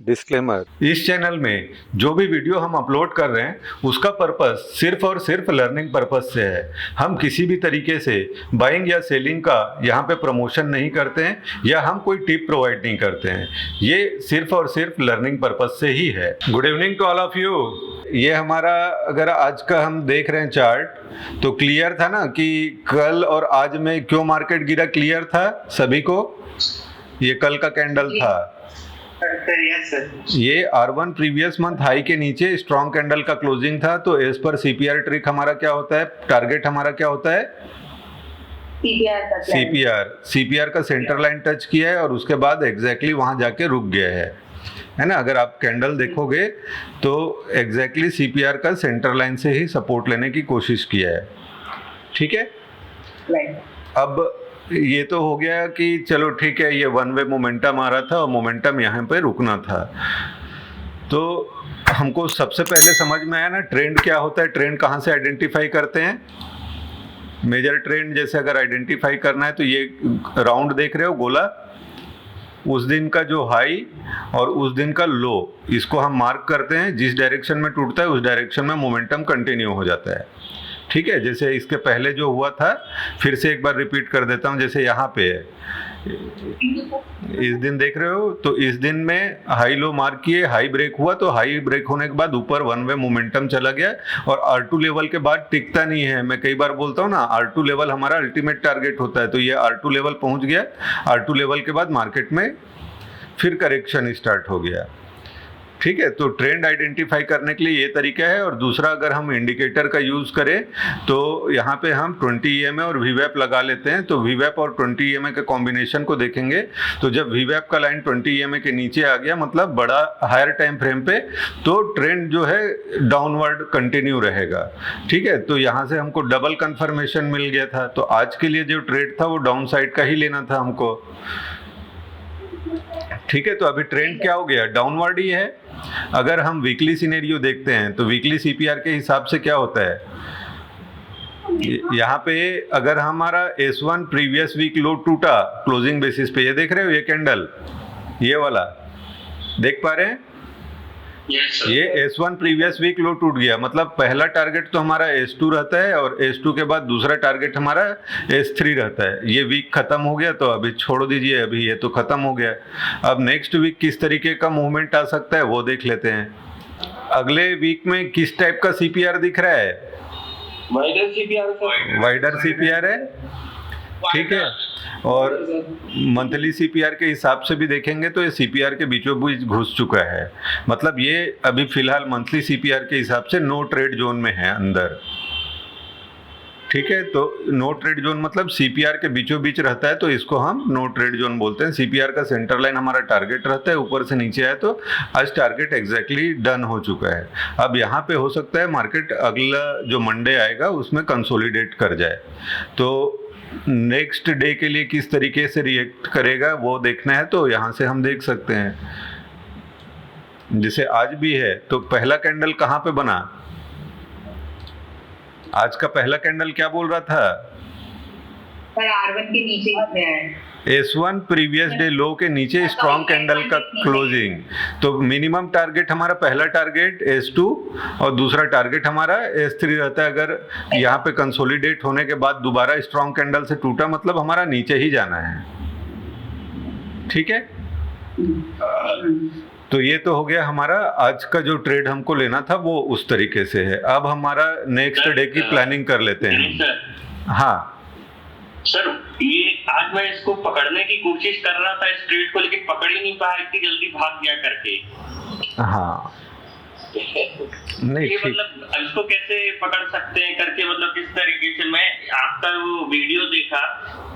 Disclaimer, इस channel में जो भी वीडियो हम अपलोड कर रहे हैं उसका पर्पस सिर्फ और सिर्फ लर्निंग पर्पस से है। हम किसी भी तरीके से बाइंग या सेलिंग का यहाँ पे प्रमोशन नहीं करते हैं या हम कोई टिप प्रोवाइड नहीं करते हैं। ये सिर्फ और सिर्फ लर्निंग पर्पस से ही है। Good evening to all of you. ये हमारा अगर आज का हम देख रहे हैं चार्ट तो क्लियर था ना कि कल और आज में क्यों मार्केट गिरा, क्लियर था सभी को। ये कल का कैंडल था। Yes sir. ये R1 प्रीवियस मंथ हाई के नीचे स्ट्रॉन्ग कैंडल का क्लोजिंग था। तो एज पर सीपीआर ट्रिक हमारा क्या होता है, टारगेट हमारा क्या होता है, सीपीआर का सेंटर लाइन टच किया है और उसके बाद एग्जैक्टली वहां जाके रुक गया है ना। अगर आप कैंडल देखोगे तो एग्जैक्टली सीपीआर का सेंटर लाइन से ही सपोर्ट लेने की कोशिश किया है। ठीक है, अब ये तो हो गया कि चलो ठीक है, ये वन वे मोमेंटम आ रहा था और मोमेंटम यहाँ पे रुकना था। तो हमको सबसे पहले समझ में आया ना ट्रेंड क्या होता है, ट्रेंड कहाँ से आइडेंटिफाई करते हैं। मेजर ट्रेंड जैसे अगर आइडेंटिफाई करना है तो ये राउंड देख रहे हो गोला, उस दिन का जो हाई और उस दिन का लो, इसको हम मार्क करते हैं। जिस डायरेक्शन में टूटता है उस डायरेक्शन में मोमेंटम कंटिन्यू हो जाता है। ठीक है, जैसे इसके पहले जो हुआ था फिर से एक बार रिपीट कर देता हूँ। जैसे यहाँ पे है, इस दिन देख रहे हो तो इस दिन में हाई लो मार्क किए, हाई ब्रेक हुआ तो हाई ब्रेक होने के बाद ऊपर वन वे मोमेंटम चला गया और R2 लेवल के बाद टिकता नहीं है। मैं कई बार बोलता हूँ ना, R2 लेवल हमारा अल्टीमेट टारगेट होता है। तो ये R2 लेवल पहुंच गया, R2 लेवल के बाद मार्केट में फिर करेक्शन स्टार्ट हो गया। ठीक है, तो ट्रेंड आइडेंटिफाई करने के लिए ये तरीका है। और दूसरा, अगर हम इंडिकेटर का यूज़ करें तो यहाँ पे हम 20 EMA और VWAP लगा लेते हैं। तो VWAP और 20 EMA के कॉम्बिनेशन को देखेंगे तो जब VWAP का लाइन 20 EMA के नीचे आ गया, मतलब बड़ा हायर टाइम फ्रेम पे, तो ट्रेंड जो है डाउनवर्ड कंटिन्यू रहेगा। ठीक है, तो यहाँ से हमको डबल कंफर्मेशन मिल गया था। तो आज के लिए जो ट्रेड था वो डाउन साइड का ही लेना था हमको। ठीक है, तो अभी ट्रेंड क्या हो गया, डाउनवर्ड ही है। अगर हम वीकली सिनेरियो देखते हैं तो वीकली सीपीआर के हिसाब से क्या होता है, यहाँ पे अगर हमारा S1 प्रीवियस वीक लो टूटा क्लोजिंग बेसिस पे, ये देख रहे हो ये कैंडल, ये वाला देख पा रहे हैं। ये S1 प्रीवियस वीक लो टूट गया, मतलब पहला टारगेट तो हमारा S2 रहता है और S2 के बाद दूसरा टारगेट हमारा S3 रहता है। ये वीक खत्म हो गया तो अभी छोड़ दीजिए, अभी ये तो खत्म हो गया। अब नेक्स्ट वीक किस तरीके का मूवमेंट आ सकता है वो देख लेते हैं। अगले वीक में किस टाइप का सीपीआर दिख रहा है, वाइडर सीपीआर है। ठीक है, और मंथली सीपीआर के हिसाब से भी देखेंगे तो ये सीपीआर के बीचों बीच घुस चुका है। मतलब ये अभी फिलहाल मंथली सीपीआर के हिसाब से नो ट्रेड जोन में है अंदर। ठीक है, तो नो ट्रेड जोन मतलब सीपीआर के बीचों बीच रहता है तो इसको हम नो ट्रेड जोन बोलते हैं। सीपीआर का सेंटर लाइन हमारा टारगेट रहता है, ऊपर से नीचे आए तो आज टारगेट एग्जैक्टली डन हो चुका है। अब यहाँ पे हो सकता है मार्केट अगला जो मंडे आएगा उसमें कंसोलिडेट कर जाए। तो नेक्स्ट डे के लिए किस तरीके से रिएक्ट करेगा वो देखना है। तो यहाँ से हम देख सकते हैं, जैसे आज भी है तो पहला कैंडल कहाँ पे बना, आज का पहला कैंडल क्या बोल रहा था, R1 के नीचे है। S1 प्रीवियस डे लो के नीचे स्ट्रॉन्ग कैंडल का क्लोजिंग। तो मिनिमम टारगेट हमारा, पहला टारगेट S2 और दूसरा टारगेट हमारा S3 रहता है। अगर यहाँ पे कंसोलिडेट होने के बाद दोबारा स्ट्रॉन्ग कैंडल से टूटा मतलब हमारा नीचे ही जाना है। ठीक है, तो ये तो हो गया हमारा आज का जो ट्रेड हमको लेना था वो उस तरीके से है। अब हमारा नेक्स्ट डे की प्लानिंग कर लेते हैं। हाँ सर, ये आज मैं इसको पकड़ने की कोशिश कर रहा था इस ट्रेड को, लेकिन पकड़ ही नहीं पाया, इतनी जल्दी भाग गया करके। हाँ नहीं, ये मतलब इसको कैसे पकड़ सकते हैं करके, मतलब किस तरीके से। मैं आपका वो वीडियो देखा,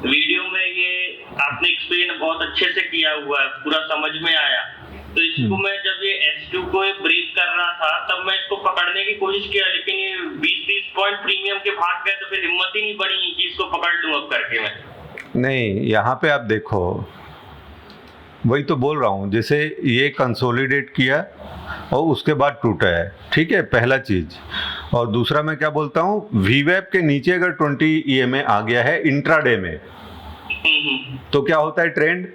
वीडियो में ये आपने एक्सप्लेन बहुत अच्छे से किया हुआ है, पूरा समझ में आया। तो इसको मैं जब ये S2 को ब्रेक कर रहा था तब मैं इसको पकड़ने की कोशिश किया, लेकिन ये 20-30 पॉइंट प्रीमियम के भाग गए, तो फिर हिम्मत ही नहीं बनी कि इसको पकड़ लूं अब करके मैं। नहीं, यहाँ पे आप देखो, वही तो बोल रहा हूँ, जैसे ये कंसोलिडेट किया और उसके बाद टूटा है। ठीक है, पहला चीज। और दूसरा मैं क्या बोलता हूँ, VWAP के नीचे अगर 20 EMA आ गया है इंट्राडे में तो क्या होता है, ट्रेंड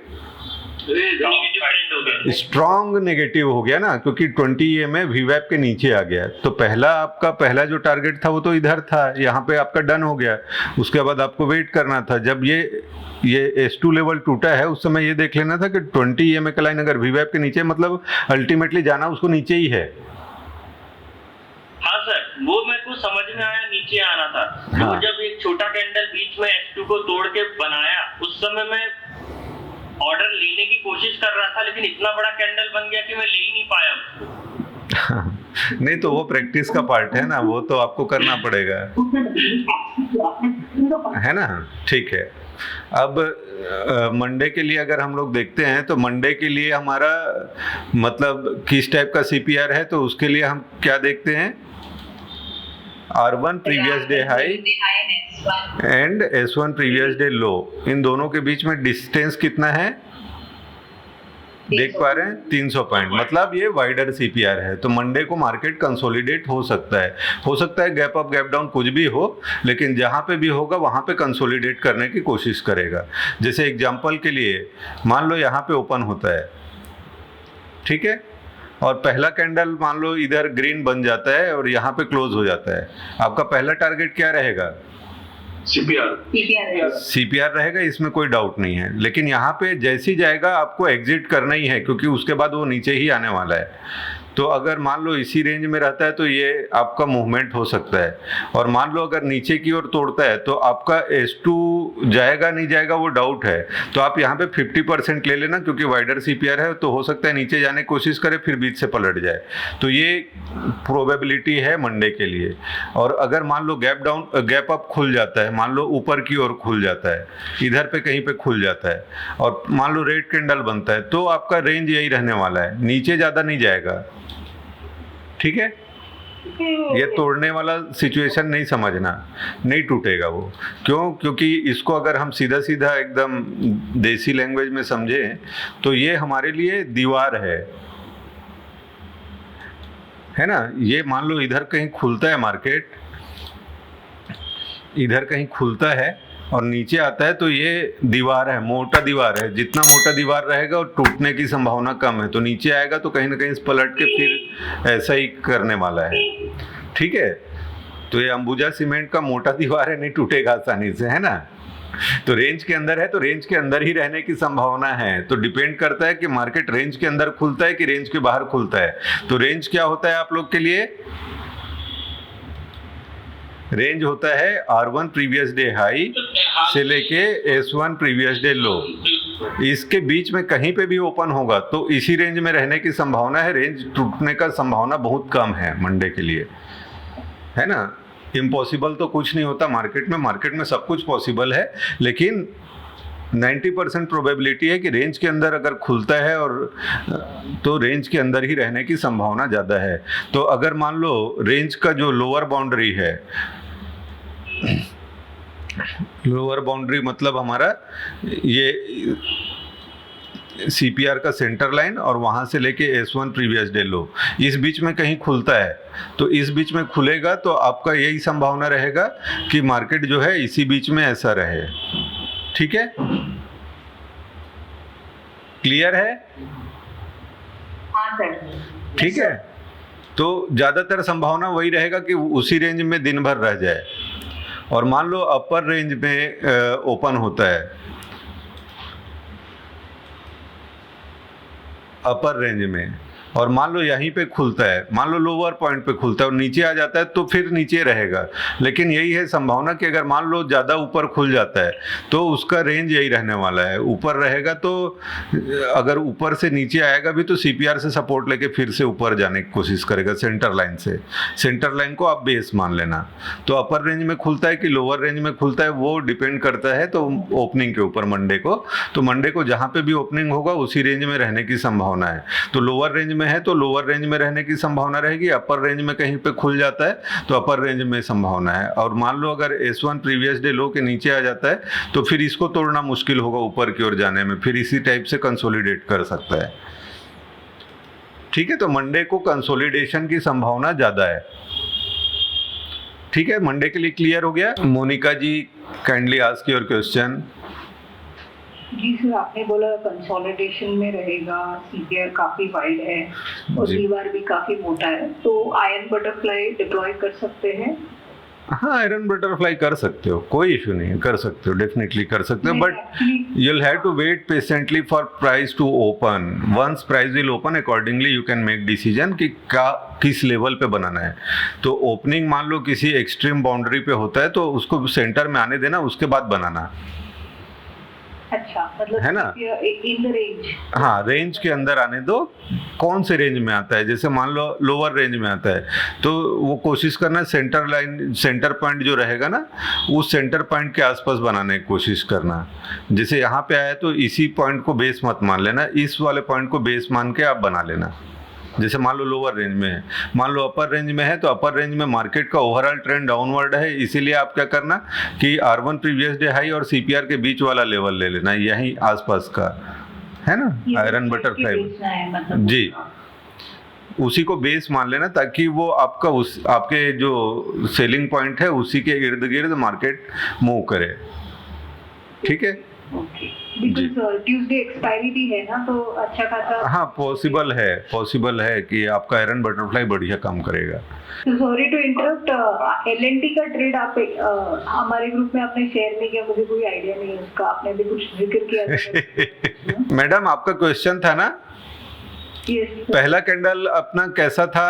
नेगेटिव ट्रेंड हो गया। स्ट्रॉन्ग नेगेटिव हो गया ना, क्योंकि 20 EMA VWAP के नीचे आ गया। तो पहला जो टारगेट था वो तो इधर था, यहाँ पे आपका डन हो गया। उसके बाद आपको वेट करना था, जब ये S2 लेवल टूटा है उस समय ये देख लेना था कि 20 EMA का लाइन अगर VWAP के नीचे, मतलब अल्टीमेटली जाना उसको नीचे ही है। हाँ सर, वो मेरे को समझ में आया, नीचे आना था। हाँ। तो जब एक छोटा कैंडल बीच में S2 को तोड़ के बनाया, उस समय मैं ऑर्डर लेने की कोशिश कर रहा था, लेकिन इतना बड़ा कैंडल बन गया कि मैं ले ही नहीं पाया उसको। नहीं तो वो प्रैक्टिस का पार्ट है ना, वो तो आपको करना पड़ेगा, है ना। ठीक है, अब मंडे के लिए अगर हम लोग देखते हैं तो मंडे के लिए हमारा मतलब किस टाइप का CPR है, तो उसके लिए हम क्या देखते हैं, R1 previous day high and S1 previous day low, इन दोनों के बीच में डिस्टेंस कितना है देख पा रहे हैं, 300 पॉइंट, मतलब ये वाइडर CPR है। तो मंडे को मार्केट कंसोलिडेट हो सकता है गैप अप गैप डाउन कुछ भी हो, लेकिन जहां पे भी होगा वहां पे कंसोलिडेट करने की कोशिश करेगा। जैसे एग्जांपल के लिए मान लो यहाँ पे ओपन होता है, ठीक है, और पहला कैंडल मान लो इधर ग्रीन बन जाता है और यहाँ पे क्लोज हो जाता है, आपका पहला टारगेट क्या रहेगा, CPR रहेगा, इसमें कोई डाउट नहीं है। लेकिन यहाँ पे जैसे ही जाएगा आपको एग्जिट करना ही है, क्योंकि उसके बाद वो नीचे ही आने वाला है। तो अगर मान लो इसी रेंज में रहता है तो ये आपका मूवमेंट हो सकता है, और मान लो अगर नीचे की ओर तोड़ता है तो आपका S2 जाएगा नहीं जाएगा वो डाउट है। तो आप यहाँ पे 50% ले लेना, क्योंकि वाइडर CPR है, तो हो सकता है नीचे जाने की कोशिश करे फिर बीच से पलट जाए। तो ये प्रोबेबिलिटी है मंडे के लिए। और अगर मान लो गैप अप खुल जाता है, मान लो ऊपर की ओर खुल जाता है, इधर पे कहीं पे खुल जाता है, और मान लो रेड कैंडल बनता है, तो आपका रेंज यही रहने वाला है, नीचे ज़्यादा नहीं जाएगा, ठीक है। ये तोड़ने वाला सिचुएशन नहीं समझना, नहीं टूटेगा वो। क्यों? क्योंकि इसको अगर हम सीधा सीधा एकदम देसी लैंग्वेज में समझें तो ये हमारे लिए दीवार है ना। ये मान लो इधर कहीं खुलता है मार्केट, इधर कहीं खुलता है और नीचे आता है, तो ये दीवार है, मोटा दीवार है। जितना मोटा दीवार रहेगा और टूटने की संभावना कम है, तो नीचे आएगा तो कहीं ना कहीं पलट के फिर ऐसा ही करने वाला है, ठीक है। तो ये अंबुजा सीमेंट का मोटा दीवार है, नहीं टूटेगा आसानी से, है ना। तो रेंज के अंदर है तो रेंज के अंदर ही रहने की संभावना है। तो डिपेंड करता है कि मार्केट रेंज के अंदर खुलता है कि रेंज के बाहर खुलता है। तो रेंज क्या होता है आप लोग के लिए, रेंज होता है R1 प्रीवियस डे हाई से लेके S1 प्रीवियस डे लो, इसके बीच में कहीं पे भी ओपन होगा तो इसी रेंज में रहने की संभावना है। रेंज टूटने का संभावना बहुत कम है मंडे के लिए, है ना। इम्पॉसिबल तो कुछ नहीं होता मार्केट में सब कुछ पॉसिबल है, लेकिन 90% प्रोबेबिलिटी है कि रेंज के अंदर अगर खुलता है और तो रेंज के अंदर ही रहने की संभावना ज़्यादा है। तो अगर मान लो रेंज का जो लोअर बाउंड्री है, लोअर बाउंड्री मतलब हमारा ये CPR का सेंटर लाइन और वहाँ से लेके S1 प्रीवियस डे लो, इस बीच में कहीं खुलता है, तो इस बीच में खुलेगा तो आपका यही संभावना रहेगा कि मार्केट जो है इसी बीच में ऐसा रहे, ठीक है। क्लियर है? हाँ सर, ठीक है। तो ज़्यादातर संभावना वही रहेगा कि उसी रेंज में दिन भर रह जाए। और मान लो अपर रेंज में ओपन होता है, अपर रेंज में, और मान लो यहीं पे खुलता है, मान लो लोअर पॉइंट पे खुलता है और नीचे आ जाता है तो फिर नीचे रहेगा। लेकिन यही है संभावना कि अगर मान लो ज़्यादा ऊपर खुल जाता है तो उसका रेंज यही रहने वाला है, ऊपर रहेगा। तो अगर ऊपर से नीचे आएगा भी तो CPR से सपोर्ट लेके फिर से ऊपर जाने की कोशिश करेगा सेंटर लाइन से। सेंटर लाइन को आप बेस मान लेना। तो अपर रेंज में खुलता है कि लोअर रेंज में खुलता है वो डिपेंड करता है तो ओपनिंग के ऊपर मंडे को। तो मंडे को जहाँ पे भी ओपनिंग होगा उसी रेंज में रहने की संभावना है। तो लोअर रेंज में है तो लोअर रेंज में रहने की संभावना रहेगी, अपर रेंज में कहीं पे खुल जाता है तो अपर रेंज में संभावना है। और मान लो अगर S1 प्रीवियस डे लो के नीचे आ जाता है तो फिर इसको तोड़ना मुश्किल होगा ऊपर की ओर जाने में, फिर इसी टाइप से कंसोलिडेट कर सकता है, ठीक है। तो मंडे को कंसोलिडेशन की संभावना ज़्यादा है, ठीक है। मंडे के लिए क्लियर हो गया? Monica ji kindly ask your question. जी सर, आपने बोला कंसोलिडेशन में रहेगा, सीपीआर काफी वाइड है और जी। दीवार भी काफी मोटा है, तो आयरन बटरफ्लाई डिप्लॉय कर सकते हैं। हाँ, आयरन बटरफ्लाई कर सकते हो, कोई इशू नहीं है, कर सकते हो, डेफिनेटली कर सकते हो, but you'll have to wait patiently for price to open. Once price will open, accordingly you can make decision कि क्या किस लेवल पे बनाना है। तो ओपनिंग मान लो किसी एक्सट्रीम बाउंड्री पे होता है तो उसको सेंटर में आने देना, उसके बाद बनाना, अच्छा, मतलब है ना? In the range. हाँ, रेंज के अंदर आने दो। कौन से रेंज में आता है, जैसे मान लो लोअर रेंज में आता है तो वो कोशिश करना सेंटर लाइन, सेंटर पॉइंट जो रहेगा ना, उस सेंटर पॉइंट के आसपास बनाने की कोशिश करना। जैसे यहाँ पे आया तो इसी पॉइंट को बेस मत मान लेना, इस वाले पॉइंट को बेस मान के आप बना लेना। जैसे मान लो लोअर रेंज में है, मान लो अपर रेंज में है, तो अपर रेंज में मार्केट का ओवरऑल ट्रेंड डाउनवर्ड है, इसीलिए आप क्या करना कि R1 प्रीवियस डे हाई और CPR के बीच वाला लेवल ले लेना, यही आसपास का, है ना, आयरन बटरफ्लाई जी, उसी को बेस मान लेना ताकि वो आपका उस आपके जो सेलिंग पॉइंट है उसी के इर्द गिर्द मार्केट मूव करे। ठीक है, बिकॉज़ ट्यूसडे एक्सपायरी भी है ना, तो अच्छा खासा। हाँ, पॉसिबल है कि आपका आयरन बटरफ्लाई बढ़िया काम करेगा। सॉरी टू इंटरप्ट, LNT का ट्रेड आप हमारे ग्रुप में आपने शेयर नहीं किया, मुझे कोई आइडिया नहीं है उसका, आपने भी कुछ जिक्र किया था। मैडम आपका क्वेश्चन था ना, यस, पहला कैंडल अपना कैसा था,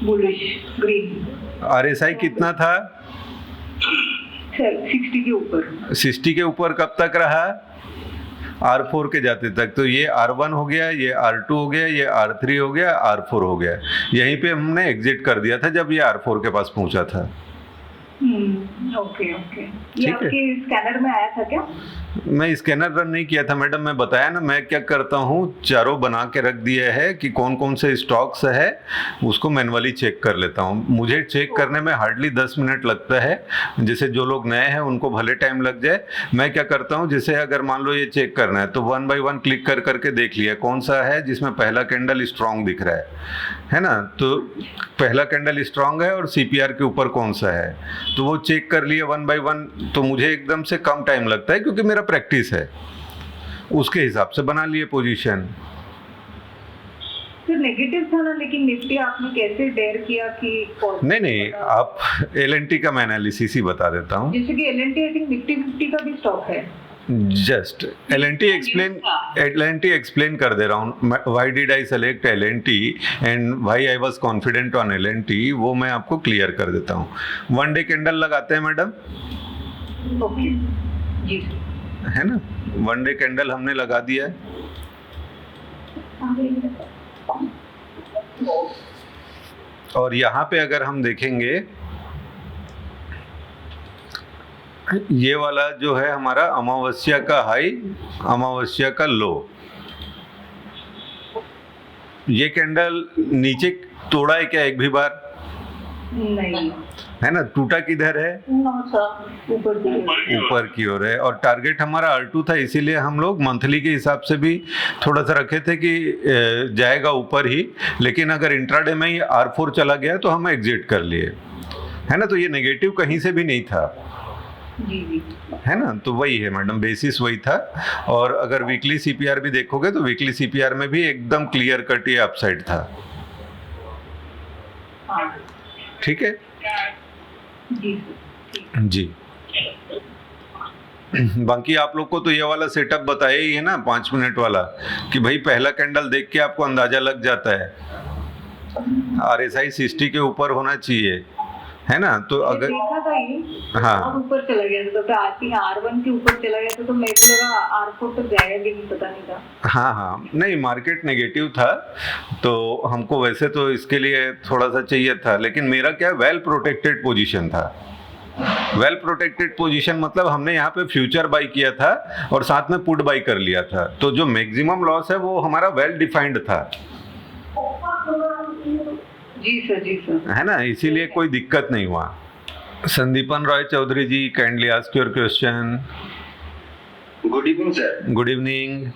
बुलिश ग्रीन, RSI कितना था, सर 60 के ऊपर। 60 के ऊपर कब तक रहा, R4 के जाते तक। तो ये R1 हो गया, ये R2 हो गया, ये R3 हो गया, R4 हो गया। यहीं पे हमने एग्जिट कर दिया था जब ये R4 के पास पहुंचा था। ओके, ये आपके स्कैनर में आया था क्या? मैं स्कैनर रन नहीं किया था मैडम, मैं बताया ना, मैं क्या करता हूँ, चारों बना के रख दिए है कि कौन कौन से स्टॉक्स है, उसको मैनुअली चेक कर लेता हूँ। मुझे चेक करने में हार्डली 10 मिनट लगता है, जैसे जो लोग नए हैं उनको भले टाइम लग जाए। मैं क्या करता हूँ, जैसे अगर मान लो ये चेक करना है तो 1 बाय 1 क्लिक कर करके देख लिया कौन सा है जिसमें पहला कैंडल स्ट्रांग दिख रहा है ना, तो पहला कैंडल स्ट्रांग है और CPR के ऊपर कौन सा है, तो वो चेक कर लिए 1 बाय 1। तो मुझे एकदम से कम टाइम लगता है क्योंकि मेरा प्रैक्टिस है, उसके हिसाब से बना लिए पोजीशन। तो नेगेटिव था ना, लेकिन निफ्टी आपने कैसे डेयर किया कि नहीं, आप LNT का मैं एनालिसिस ही बता देता हूँ। जैसे कि LNT आई थिंक निफ्टी 50 का भी स्टॉक है। जस्ट LNT एक्सप्लेन कर दे रहा हूँ, why did I select LNT and why I was confident on LNT, वो मैं आपको क्लियर कर देता हूँ। 1 डे कैंडल लगाते हैं मैडम, ओके जी, है ना, 1 डे कैंडल हमने लगा दिया है। और यहाँ पे अगर हम देखेंगे, ये वाला जो है हमारा अमावस्या का हाई, अमावस्या का लो, ये कैंडल नीचे तोड़ा है क्या एक भी बार? नहीं, है ना, टूटा किधर है? ऊपर की ओर है। और टारगेट हमारा R2 था, इसीलिए हम लोग मंथली के हिसाब से भी थोड़ा सा रखे थे कि जाएगा ऊपर ही, लेकिन अगर इंट्राडे में ही R4 चला गया तो हम एग्जिट कर लिए, है ना। तो ये नेगेटिव कहीं से भी नहीं था, जी, है ना। तो वही है मैडम, बेसिस वही था। और अगर वीकली CPR भी देखोगे तो वीकली CPR में भी एकदम क्लियर कट ये अपसाइड था। ठीक है जी। बाकी आप लोग को तो ये वाला सेटअप बताया ही है ना 5 मिनट वाला, कि भाई पहला कैंडल देख के आपको अंदाजा लग जाता है RSI 60 के ऊपर होना चाहिए, है ना। तो अगर देखा था ये, हाँ, ऊपर चला गया तो R1 के ऊपर चला गया तो मेरे को लगा R4 तक जाएगा कि नहीं, पता नहीं था। हाँ, नहीं, मार्केट नेगेटिव था तो हमको वैसे तो इसके लिए थोड़ा सा चाहिए था, लेकिन मेरा क्या वेल प्रोटेक्टेड पोजीशन था। वेल प्रोटेक्टेड पोजीशन मतलब हमने यहाँ पे फ्यूचर बाई किया था और साथ में पुट बाई कर लिया था, तो जो मैक्सिमम लॉस है वो हमारा वेल डिफाइंड था। जी सर, है ना, इसीलिए कोई दिक्कत नहीं हुआ। Sandipan Roy Chaudhary ji, kindly ask your question. Good evening sir. Good evening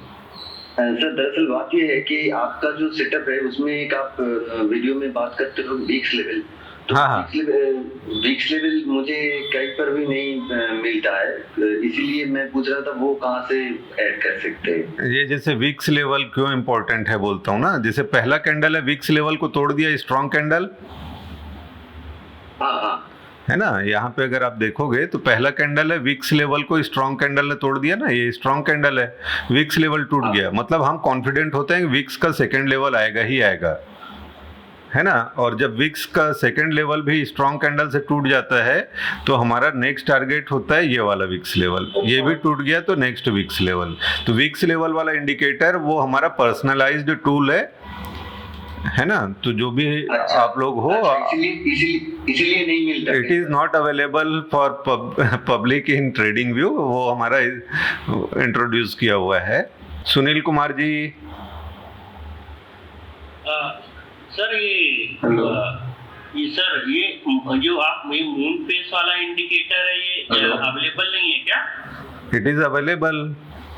sir, दरअसल बात ये है कि आपका जो सेटअप है उसमें एक आप वीडियो में बात करते हो वीक्स लेवल, तो हाँ। विक्स लेवल मुझे कहीं पर भी नहीं मिलता है, इसीलिए मैं पूछ रहा था वो कहाँ से ऐड कर सकते हैं। ये जैसे विक्स लेवल क्यों इंपॉर्टेंट है बोलता हूँ ना, जैसे पहला कैंडल है विक्स लेवल को तोड़ दिया, स्ट्रॉन्ग कैंडल हाँ हाँ है ना। यहाँ पे अगर आप देखोगे तो पहला कैंडल है विक्स लेवल को स्ट्रॉन्ग कैंडल ने तोड़ दिया ना, ये स्ट्रॉन्ग कैंडल है, विक्स लेवल टूट गया, मतलब हम कॉन्फिडेंट होते हैं कि विक्स का सेकंड लेवल आएगा ही आएगा, है ना। और जब विक्स का सेकंड लेवल भी स्ट्रॉन्ग कैंडल से टूट जाता है तो हमारा नेक्स्ट टारगेट होता है ये वाला विक्स लेवल, ये भी टूट गया तो नेक्स्ट विक्स लेवल। तो विक्स लेवल वाला इंडिकेटर वो हमारा पर्सनलाइज्ड टूल है ना। तो जो भी आप लोग हो, इसीलिए नहीं मिलता, it is not available for public in trading view, वो हमारा इंट्रोड्यूस किया हुआ है। सुनील कुमार जी। सर ये सर ये जो आप मून फेस वाला इंडिकेटर है ये अवेलेबल नहीं है क्या? It is available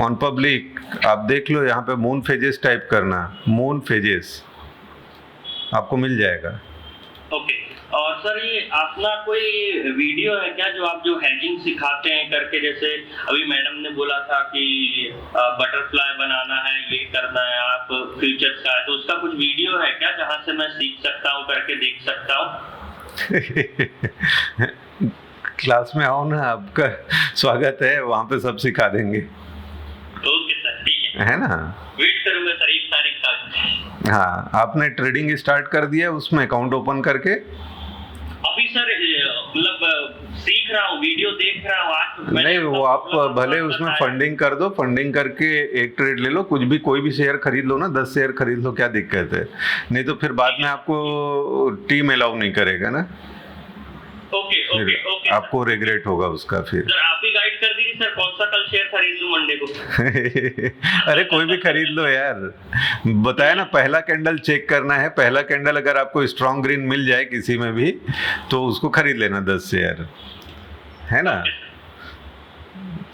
on public, आप देख लो यहाँ पे मून फेजेस टाइप करना, मून फेजेस आपको मिल जाएगा। ओके। और सर ये अपना कोई वीडियो है क्या जो आप जो हैजिंग सिखाते हैं करके, जैसे अभी मैडम ने बोला था कि बटरफ्लाई बनाना है, ये करना है, आप फ्यूचर्स का है, तो उसका कुछ वीडियो है क्या जहां से मैं सीख सकता हूं, करके देख सकता हूं? क्लास में आओ ना, आपका स्वागत है, वहां पे सब सिखा देंगे। ओके सर, ठीक है ना। वेट करूंगा सर 1 तारीख तक। हाँ, आपने ट्रेडिंग स्टार्ट कर दिया उसमें अकाउंट ओपन करके? अभी सर मतलब सीख रहा हूँ, वीडियो देख रहा हूँ। आज नहीं, वो आप भले उसमें फंडिंग कर दो, फंडिंग करके एक ट्रेड ले लो, कुछ भी कोई भी शेयर खरीद लो ना, 10 शेयर खरीद लो, क्या दिक्कत है। नहीं तो फिर बाद में आपको टीम अलाउ नहीं करेगा ना। ओके ओके ओके, आपको रिग्रेट होगा उसका। फिर सर आप ही गाइड कर दीजिए सर, कौन सा कल शेयर खरीद लूं मंडे को? अरे कोई भी खरीद लो यार, बताया ना, पहला कैंडल चेक करना है, पहला कैंडल अगर आपको स्ट्रॉन्ग ग्रीन मिल जाए किसी में भी तो उसको खरीद लेना 10 शेयर, है ना।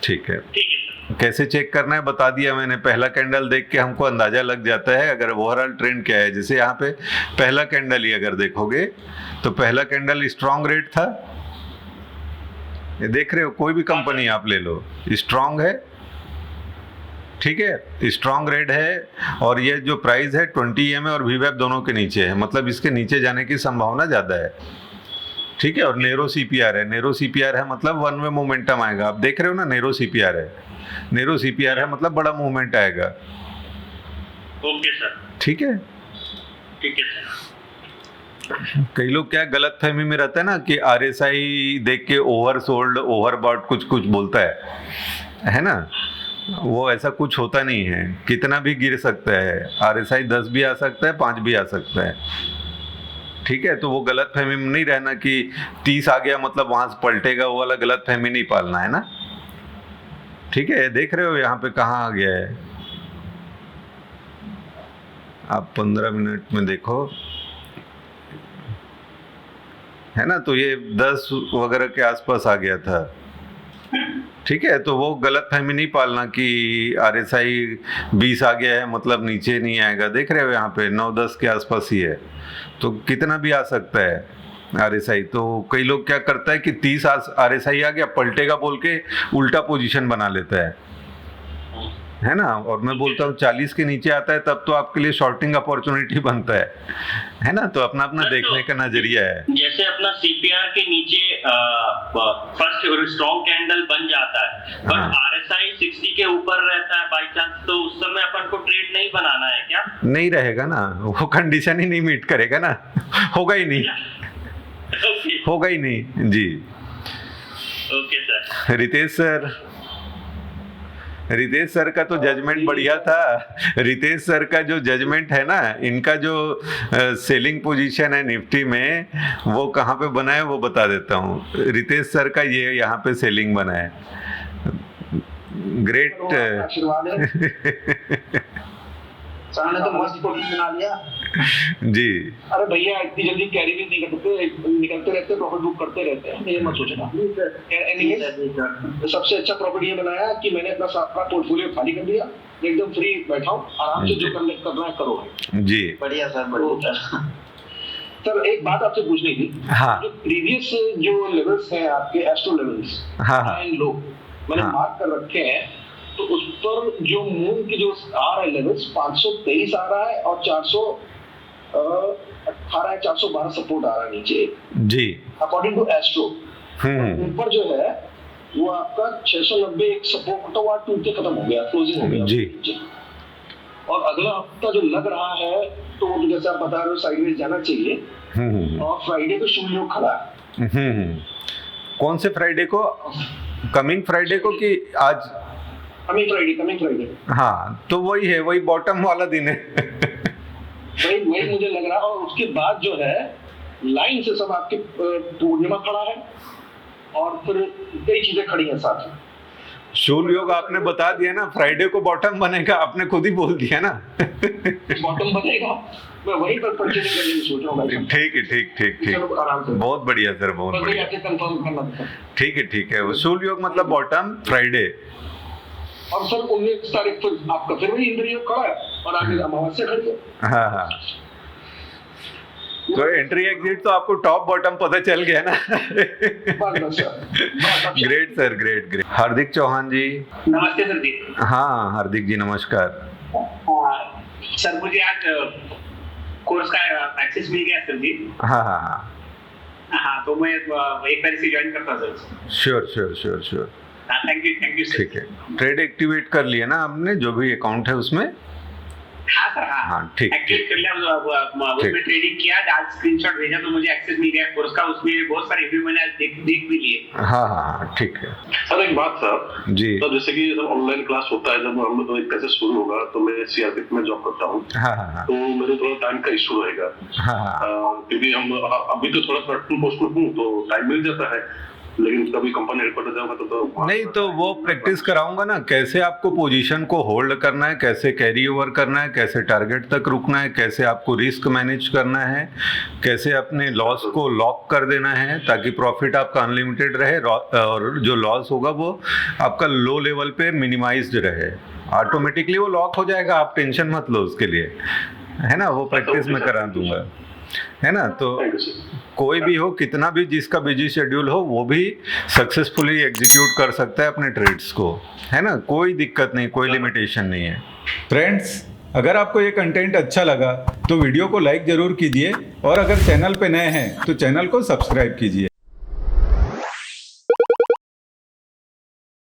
ठीक है, कैसे चेक करना है बता दिया मैंने। पहला कैंडल देख के हमको अंदाजा लग जाता है अगर ओवरऑल ट्रेंड क्या है। जैसे यहाँ पे पहला कैंडल ही अगर देखोगे तो पहला कैंडल स्ट्रॉन्ग रेट था, ये देख रहे हो, कोई भी कंपनी आप ले लो स्ट्रॉन्ग है, ठीक है, स्ट्रॉन्ग रेट है, और ये जो प्राइस है 20 EMA और VWAP दोनों के नीचे है, मतलब इसके नीचे जाने की संभावना ज्यादा है, ठीक है। और नेरो CPR है, नेरो CPR है मतलब वन वे मोमेंटम आएगा। आप देख रहे हो ना, नेरो CPR है, नेरो CPR है मतलब बड़ा मूवमेंट आएगा। ओके सर, ठीक है, ठीक है सर। कई लोग क्या गलत फहमी में रहता है ना कि RSI देख के ओवर सोल्ड ओवर बॉट कुछ कुछ बोलता है ना। वो ऐसा कुछ होता नहीं है, कितना भी गिर सकता है, RSI 10 भी आ सकता है, 5 भी आ सकता है, ठीक है। तो वो गलत फहमी में नहीं रहना कि 30 आ गया मतलब वहां से पलटेगा, वो वाला गलत फहमी नहीं पालना है ना, ठीक है। देख रहे हो यहाँ पे कहाँ आ गया है, आप 15 मिनट में देखो, है ना। तो ये 10 वगैरह के आसपास आ गया था, ठीक है। तो वो गलत फहमी नहीं पालना कि RSI 20 आ गया है मतलब नीचे नहीं आएगा। देख रहे हो यहाँ पे 9-10 के आसपास ही है, तो कितना भी आ सकता है RSI। तो कई लोग क्या करता है कि 30 RSI आ गया, पलटेगा बोल के उल्टा पोजीशन बना लेता है ना। और मैं बोलता हूँ 40 के नीचे आता है तब तो आपके लिए शॉर्टिंग अपॉर्चुनिटी बनता है ना। तो अपना अपना देखने का नजरिया है। जैसे अपना CPR के नीचे फर्स्ट स्ट्रॉन्ग कैंडल बन जाता है, बट RSI 60 के ऊपर रहता है बाई चांस, तो उस समय अपन को ट्रेड नहीं बनाना है क्या? नहीं रहेगा ना, वो कंडीशन ही नहीं मीट करेगा ना, होगा ही नहीं, होगा ही नहीं जी। Okay sir. रितेश सर का तो जजमेंट बढ़िया था। रितेश सर का जो जजमेंट है ना, इनका जो सेलिंग पोजीशन है निफ्टी में, वो कहाँ पे बना है वो बता देता हूँ। रितेश सर का ये यहाँ पे सेलिंग बना है, ग्रेट। सर ने तो मस्त प्रॉफिट बना लिया जी। अरे भैया इतनी जल्दी कैरी भी नहीं करते, निकलते रहते, प्रॉफिट बुक करते रहते हैं, ये मत सोचना। सबसे अच्छा प्रॉफिट ये बनाया कि मैंने अपना सारा पोर्टफोलियो खाली कर दिया, एकदम फ्री बैठा हूँ, आराम से जो करना है करो जी। बढ़िया सर, बढ़िया। सर एक बात आपसे पूछनी थी। हाँ। जो प्रीवियस जो लेवल्स हैं आपके एस्ट्रो लेवल्स, हाँ, हाँ। हाई लो, मैंने हाँ। मार्क कर रखे हैं, तो उस पर जो मून की जो आ रहा है लेवल्स 523 आ रहा है और 418 412 सपोर्ट आ रहा है नीचे जी। According to astro. ऊपर जो है वो आपका 690 एक सपोर्ट तो वहाँ टूट के खत्म हो गया, क्लोजिंग हो गया जी। और अगला हफ्ता जो लग रहा है तो जैसे आप बता रहे हो साइडवेज जाना चाहिए और फ्राइडे को शुभ योग खड़ा है। कौन से फ्राइडे को? कमिंग फ्राइडे को कि आज? Coming Friday. हाँ, तो वही है, वही बॉटम वाला दिन है। वही मुझे लग रहा है। और उसके बाद जो है लाइन से सब आपके पूर्णिमा खड़ा है और फिर कई चीजें खड़ी हैं साथ में। शूल योग आपने बता दिया ना, फ्राइडे को बॉटम बनेगा, आपने खुद ही बोल दिया ना। बॉटम बनेगा, मैं वहीं पर परचेजिंग करने की सोच रहा हूँ भाई। ठीक है, ठीक। चलो आराम से। बहुत बढ़िया सर, बहुत बस बढ़िया। आपसे कंफर्म करना था। ठीक है। शूल योग मतलब बॉटम फ्राइडे। और सर 19 तारीख को आपका फिर वही इंद्र योग खड़ा है और आगे अमावस्या खड़ी है। हाँ। तो एंट्री एग्जिट तो आपको टॉप बॉटम पता चल गया ना। Great sir, great. Hardik Chauhan ji. नमस्ते सर जी। हाँ हार्दिक जी नमस्कार। सर मुझे आज कोर्स का एक्सेस मिल गया सर जी। हाँ, तो मैं एक बार इसे ज्वाइन करता sir. Sure. Thank you sir. ठीक है, ट्रेड एक्टिवेट कर लिया ना आपने, जो भी अकाउंट है उसमें? हाँ सर, हाँ ठीक। एक्टिवेट कर लिया, उसमें ट्रेडिंग किया, आज स्क्रीनशॉट भेजा तो मुझे एक्सेस मिल गया कोर्स का। उसमें बहुत सारे रिव्यू मैंने आज देख भी लिए। हाँ, ठीक है सर। एक बात सर जी। तो जैसे कि जब ऑनलाइन क्लास होता है, जब हम लोग कैसे शुरू होगा, तो मैं सीआरपीएफ में जॉब करता हूँ। हाँ। तो मेरे थोड़ा टाइम का इशू रहेगा। हाँ। क्योंकि हम अभी तो थोड़ा पोस्ट में हूँ तो टाइम मिल जाता है, लेकिन कभी कंपनी हेडक्वार्टर जाऊंगा तो नहीं, तो वो प्रैक्टिस कराऊंगा ना, कैसे आपको पोजीशन को होल्ड करना है, कैसे कैरी ओवर करना है, कैसे टारगेट तक रुकना है, कैसे आपको रिस्क मैनेज करना है, कैसे अपने लॉस को लॉक कर देना है ताकि प्रॉफिट आपका अनलिमिटेड रहे और जो लॉस होगा वो आपका लो लेवल पे मिनिमाइज्ड रहे। ऑटोमेटिकली वो लॉक हो जाएगा, आप टेंशन मत लो उसके लिए, है ना। वो प्रैक्टिस में करा दूंगा, है ना। तो कोई भी हो, कितना भी जिसका बिजी शेड्यूल हो, वो भी सक्सेसफुली एग्जीक्यूट कर सकता है अपने ट्रेड्स को, है ना। कोई दिक्कत नहीं, कोई लिमिटेशन नहीं है। फ्रेंड्स, अगर आपको ये कंटेंट अच्छा लगा तो वीडियो को लाइक ज़रूर कीजिए और अगर चैनल पे नए हैं तो चैनल को सब्सक्राइब कीजिए।